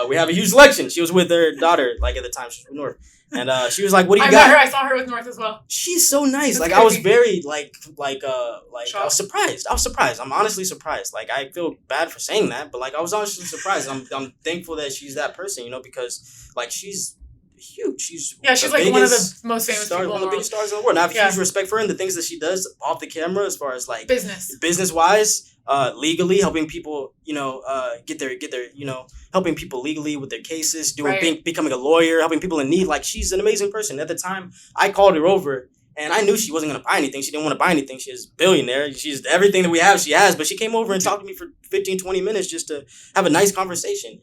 we have a huge selection." She was with her daughter. Like at the time, she was with North. And she was like, "What do you got?" Met her. I saw her with North as well. She's so nice. Like, crazy. I was very I was surprised. I'm honestly surprised. Like, I feel bad for saying that, but like I was honestly surprised. I'm thankful that she's that person, because like she's huge. She's like one of the most famous stars, people one of the biggest stars in the world. And I have huge respect for her and the things that she does off the camera, as far as like business wise. Legally helping people, get their, helping people legally with their cases, becoming a lawyer, helping people in need. Like, she's an amazing person. At the time, I called her over, and I knew she wasn't going to buy anything. She didn't want to buy anything. She's a billionaire. She's everything that we have, she has. But she came over and talked to me for 15, 20 minutes just to have a nice conversation,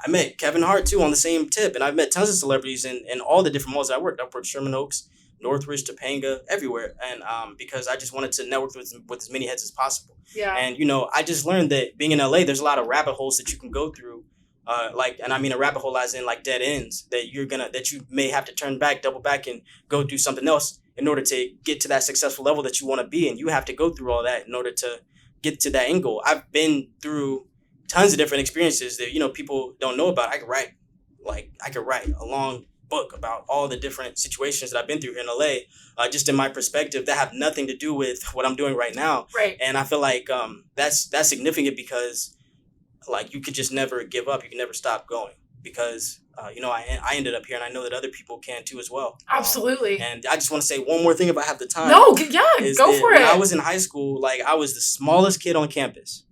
I met Kevin Hart, too, on the same tip. And I've met tons of celebrities in all the different malls that I worked. I've worked Sherman Oaks, Northridge, Topanga, everywhere, and because I just wanted to network with as many heads as possible. Yeah. And I just learned that being in LA, there's a lot of rabbit holes that you can go through, and I mean a rabbit hole as in like dead ends that you may have to turn back, double back, and go do something else in order to get to that successful level that you want to be, and you have to go through all that in order to get to that end goal. I've been through tons of different experiences that people don't know about. I could write a long book about all the different situations that I've been through here in LA, just in my perspective, that have nothing to do with what I'm doing right now. Right. And I feel like that's significant because like you could just never give up. You can never stop going because I ended up here, and I know that other people can too as well. Absolutely. And I just want to say one more thing if I have the time. No, yeah, go for it. When I was in high school, like I was the smallest kid on campus.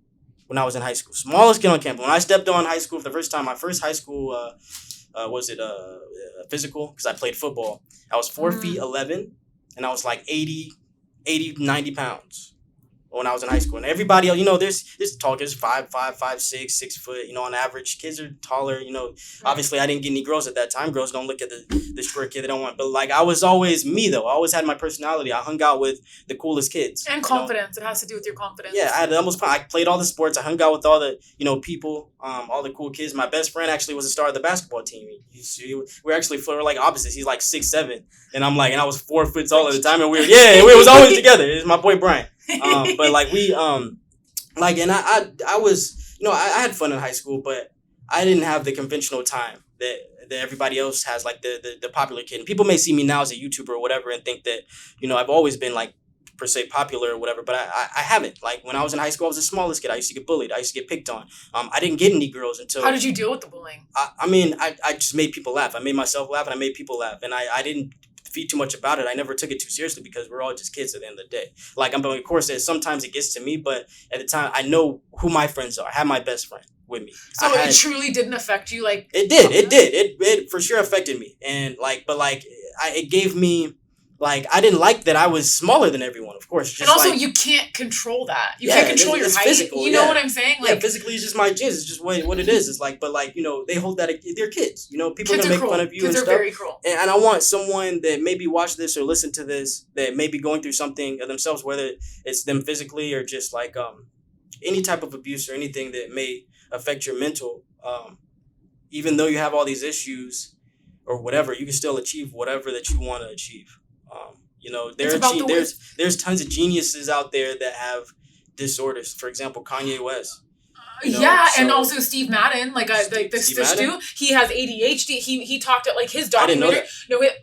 When I was in high school, smallest kid on campus. When I stepped on high school for the first time, my first high school physical, because I played football. I was 4 feet 11, and I was like 80, 90 pounds when I was in high school. And everybody else, there's tall kids, 5'5", 5'6", 6 foot, on average. Kids are taller, Obviously, I didn't get any girls at that time. Girls don't look at the short kid they don't want. But, like, I was always me, though. I always had my personality. I hung out with the coolest kids. And confidence. It has to do with your confidence. Yeah, I played all the sports. I hung out with all the, people, all the cool kids. My best friend actually was a star of the basketball team. We're like opposites. He's like 6'7", and I'm like, and I was 4 foot tall at the time, and we was always together. It's my boy Brian. But like and I was, I had fun in high school, but I didn't have the conventional time that everybody else has, like the popular kid. And people may see me now as a YouTuber or whatever and think that, I've always been like per se popular or whatever, but I haven't. Like when I was in high school, I was the smallest kid. I used to get bullied. I used to get picked on. I didn't get any girls until. How did you deal with the bullying? I just made people laugh. I made myself laugh and I made people laugh. And I didn't feed too much about it. I never took it too seriously because we're all just kids at the end of the day. Like, of course, sometimes it gets to me, but at the time, I know who my friends are. I have my best friend with me. So it truly didn't affect you, like. It did. It for sure affected me, and it gave me. Like, I didn't like that I was smaller than everyone, of course. Just and also, you can't control that. You can't control your height. Physical, you know what I'm saying? Like, physically, it's just my genes. It's just what it is. It's like, but like, they hold that. They're kids. People kids are going to make fun of you kids and stuff. Kids are very cruel. And I want someone that maybe watch this or listen to this that may be going through something of themselves, whether it's them physically or just like any type of abuse or anything that may affect your mental. Even though you have all these issues or whatever, you can still achieve whatever that you want to achieve. There's tons of geniuses out there that have disorders. For example, Kanye West. And also Steve Madden, this dude, he has ADHD. He talked at like his documentary.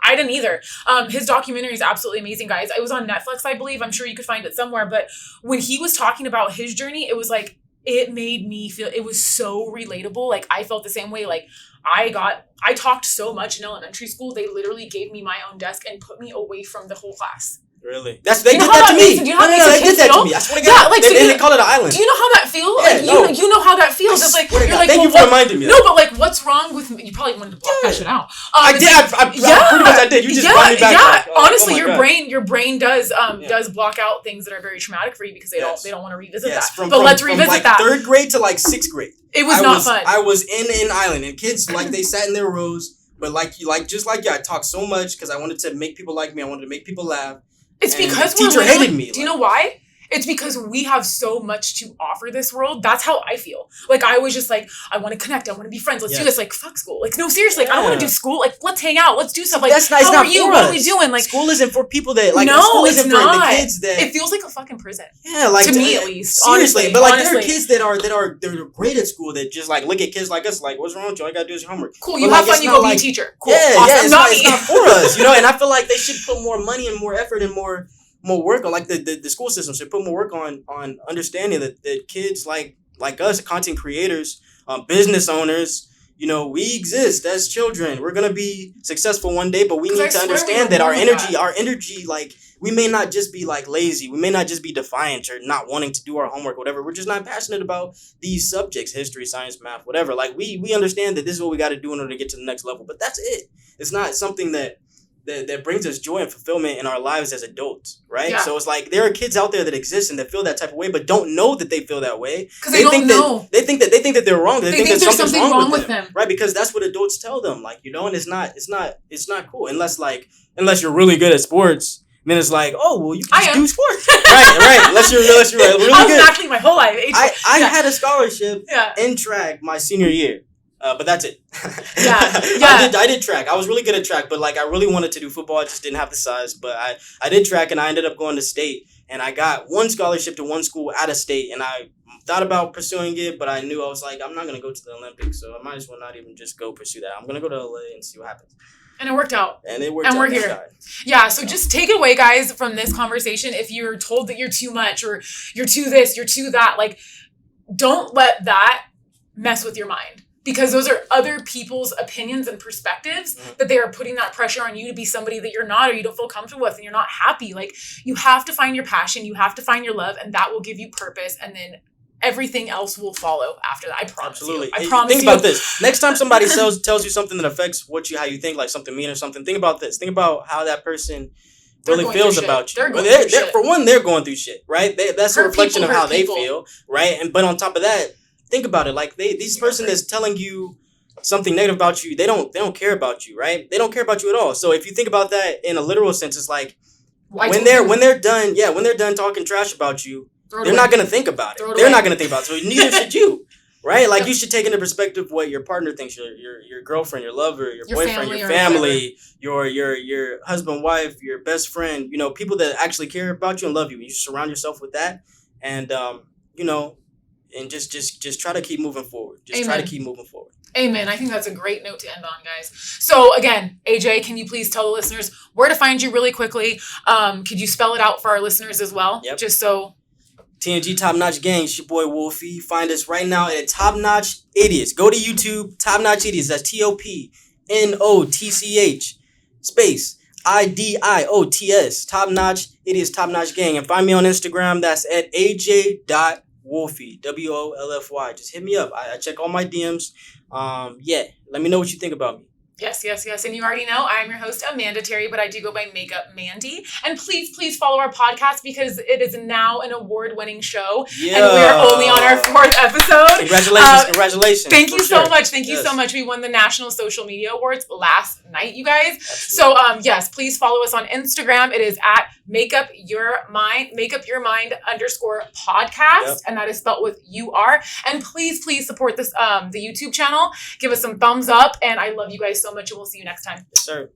I didn't either. His documentary is absolutely amazing, guys. It was on Netflix, I believe. I'm sure you could find it somewhere. But when he was talking about his journey, it was like, it made me feel, it was so relatable. Like I felt the same way. Like I talked so much in elementary school. They literally gave me my own desk and put me away from the whole class. They did that to me. Do you know how they did that to me. I swear to God. They call it an island. Do you know how that feels? You know how that feels. It's like, you're like, thank you for reminding me. No, but like, what's wrong with me? You probably wanted to block that shit out. I did. Pretty much I did. You just brought me back. Yeah, honestly, your brain does block out things that are very traumatic for you because they don't want to revisit that. But let's revisit that. From 3rd grade to like 6th grade. It was not fun. I was in an island, and kids they sat in their rows. But just like you, I talked so much because I wanted to make people like me. I wanted to make people laugh. It's because the teacher hated me. Do you know why? It's because we have so much to offer this world. That's how I feel. Like, I was just like, I want to connect. I want to be friends. Let's do this. Like, fuck school. Like, no, seriously. Like, I don't want to do school. Like, let's hang out. Let's do stuff. Like, how are you? What are we doing? Like, school isn't for people that, like, no, school isn't it's for not. the kids that... It feels like a fucking prison. Yeah, like... To me, at least. Seriously. Honestly, but, like, there are kids they're great at school that just, like, look at kids like us, like, what's wrong with you? All you gotta do is your homework. Cool. You have fun, you go be a teacher. Cool. Yeah, awesome. It's not for us, you know? And I feel like they should put more money and more effort and more work on, like, the school system should put more work on understanding that kids like us, content creators, business owners, you know, we exist as children. We're gonna be successful one day, but we need to understand that our energy, like, we may not just be like lazy, we may not just be defiant or not wanting to do our homework, whatever. We're just not passionate about these subjects, history, science, math, whatever. Like, we understand that this is what we got to do in order to get to the next level, but that's it. It's not something that brings us joy and fulfillment in our lives as adults, right? Yeah. So it's like there are kids out there that exist and that feel that type of way, but don't know that they feel that way because they don't know. They think that they're wrong. They think that something's wrong with them, right? Because that's what adults tell them, like, you know. And it's not cool unless you're really good at sports. Then it's like, oh, well, you can just do sports, right? Unless you're really good. I was actually my whole life. I had a scholarship in track my senior year. But that's it. I did track. I was really good at track, but like I really wanted to do football. I just didn't have the size. But I did track, and I ended up going to state. And I got one scholarship to one school out of state, and I thought about pursuing it, but I knew I was like, I'm not going to go to the Olympics, so I might as well not even just go pursue that. I'm going to go to LA and see what happens. And it worked out. And we're here. Yeah, so just take it away, guys, from this conversation. If you're told that you're too much or you're too this, you're too that, like, don't let that mess with your mind. Because those are other people's opinions and perspectives that they are putting that pressure on you to be somebody that you're not or you don't feel comfortable with and you're not happy. Like, you have to find your passion. You have to find your love, and that will give you purpose. And then everything else will follow after that. I promise you. I promise you. Think about this. Next time somebody tells you something that affects how you think, like something mean or something, think about this. Think about how that person really feels about you. For one, they're going through shit, right? That's a reflection of how they feel, right? But on top of that, think about it. Like, this person that's telling you something negative about you, they don't care about you, right? They don't care about you at all. So if you think about that in a literal sense, it's like when they're done talking trash about you, they're not gonna think about it. They're not gonna think about it. So neither should you, right? Like, you should take into perspective what your partner thinks, your girlfriend, your lover, your boyfriend, your family, your husband, wife, your best friend. You know, people that actually care about you and love you. You surround yourself with that, and you know. And just try to keep moving forward. Try to keep moving forward. Amen. I think that's a great note to end on, guys. So again, AJ, can you please tell the listeners where to find you really quickly? Could you spell it out for our listeners as well? Yep. Just so. TNG Top Notch Gang, it's your boy Wolfy. Find us right now at Top Notch Idiots. Go to YouTube, Top Notch Idiots. That's TOPNOTCH space IDIOTS. Top Notch Idiots, Top Notch Gang. And find me on Instagram. That's at AJ.Wolfy, WOLFY. Just hit me up. I check all my DMs. Let me know what you think about me. Yes. And you already know I'm your host, Amanda Terry, but I do go by Makeup Mandy. And please follow our podcast because it is now an award-winning show. Yeah. And we are only on our 4th episode. Congratulations. Thank you so much. Thank you so much. We won the National Social Media Awards last night, you guys. Absolutely. So, yes, please follow us on Instagram. It is at Makeup Your Mind _podcast. Yep. And that is spelled with UR. And please support this, the YouTube channel. Give us some thumbs up. And I love you guys so much, and we'll see you next time. Yes, sir.